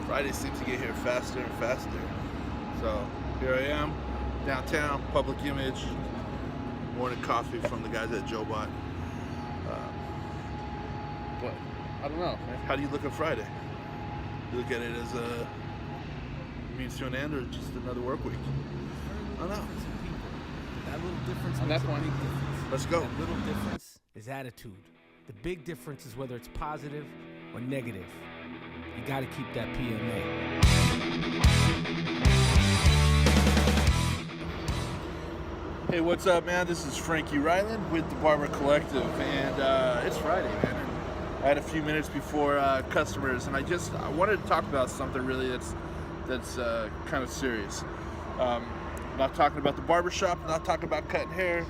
Friday seems to get here faster and faster. So here I am, downtown, Public Image, morning coffee from the guys at Joe Bot. But I don't know, man. How do you look at Friday? You look at it as a means to an end or just another work week? I don't know. That little difference On makes that a point, big difference. let's go. That little difference is attitude. The big difference is whether it's positive or negative. You got to keep that PMA. Hey, what's up, man? This is Frankie Ryland with the Barber Collective, and it's Friday, man. And I had a few minutes before customers, and I wanted to talk about something really that's kind of serious. Not talking about the barbershop, not talking about cutting hair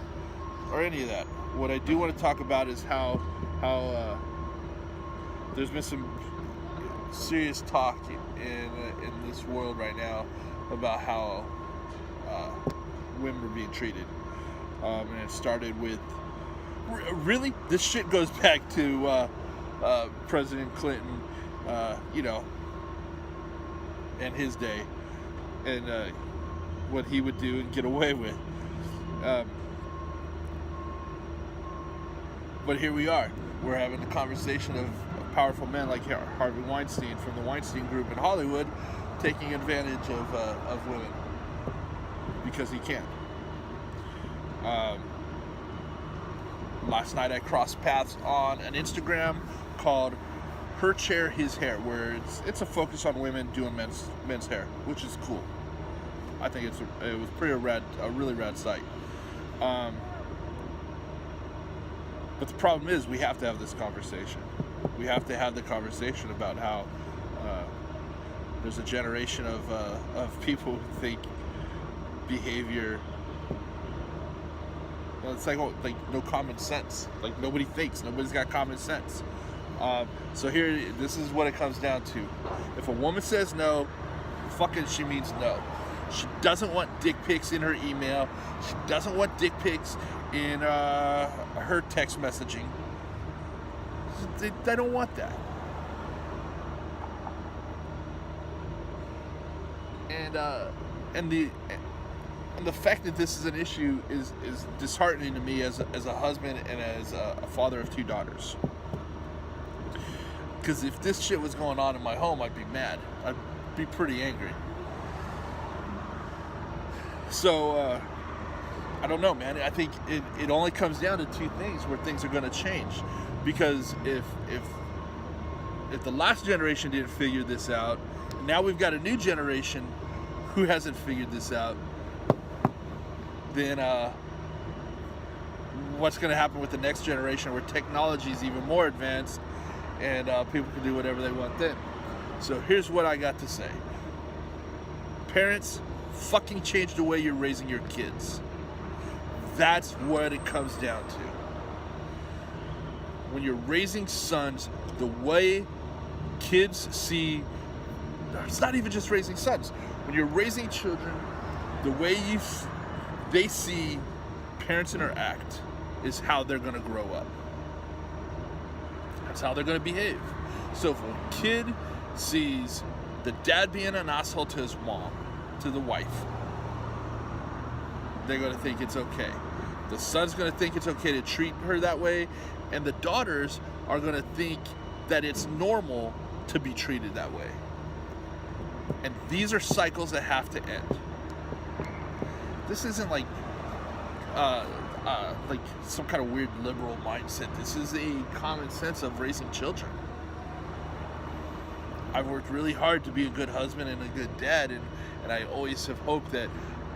or any of that. What I do want to talk about is how there's been some serious talk in this world right now about how women are being treated, and it started with really this shit goes back to President Clinton, and his day, and what he would do and get away with. But here we are. We're having a conversation of powerful men like Harvey Weinstein from the Weinstein Group in Hollywood taking advantage of women because he can. Last night I crossed paths on an Instagram called Her Chair, His Hair, where it's a focus on women doing men's hair, which is cool. I think it was a really rad site. But the problem is we have to have this conversation. We have to have the conversation about how there's a generation of people who think behavior. Well, it's like no common sense. Like nobody thinks. Nobody's got common sense. So this is what it comes down to. If a woman says no, fucking she means no. She doesn't want dick pics in her email. She doesn't want dick pics in her text messaging. They don't want that. And the fact that this is an issue is disheartening to me as a husband and as a father of two daughters. Because if this shit was going on in my home, I'd be mad. I'd be pretty angry. So, I don't know, man. I think it only comes down to two things where things are going to change. Because if the last generation didn't figure this out, now we've got a new generation who hasn't figured this out, then what's going to happen with the next generation where technology is even more advanced and people can do whatever they want then? So here's what I got to say. Parents, fucking change the way you're raising your kids. That's what it comes down to. When you're raising sons, the way kids see, it's not even just raising sons. When you're raising children, the way they see parents interact is how they're going to grow up. That's how they're going to behave. So if a kid sees the dad being an asshole to his mom, to the wife, they're going to think it's okay. The son's going to think it's okay to treat her that way, and the daughters are going to think that it's normal to be treated that way. And these are cycles that have to end. This isn't like some kind of weird liberal mindset. This is a common sense of raising children. I've worked really hard to be a good husband and a good dad, and I always have hoped that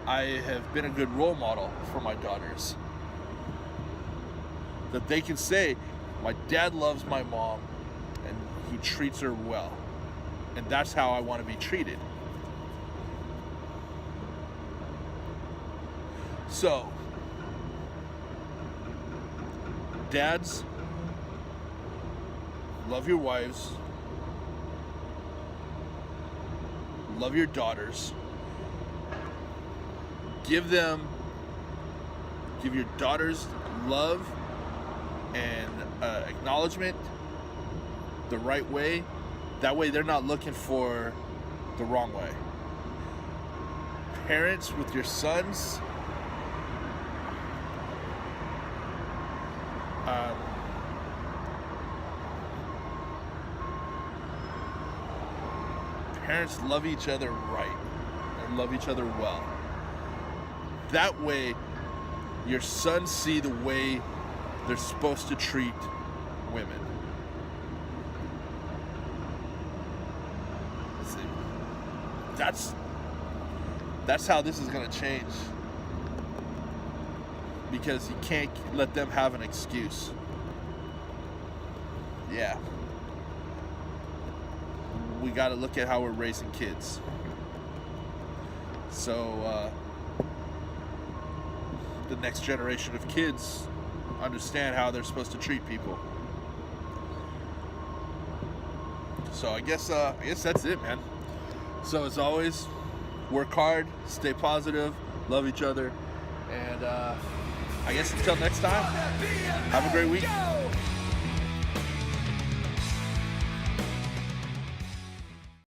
I have been a good role model for my daughters. That they can say, my dad loves my mom and he treats her well. And that's how I want to be treated. So, dads, love your wives, love your daughters, give your daughters love and acknowledgement the right way. That way they're not looking for the wrong way. Parents with your sons, parents love each other right and love each other well. That way, your sons see the way they're supposed to treat women. See, that's how this is gonna change. Because you can't let them have an excuse. Yeah. We gotta look at how we're raising kids. So, the next generation of kids understand how they're supposed to treat people. So I guess that's it, man. So as always, work hard, stay positive, love each other, and I guess until next time, have a great week.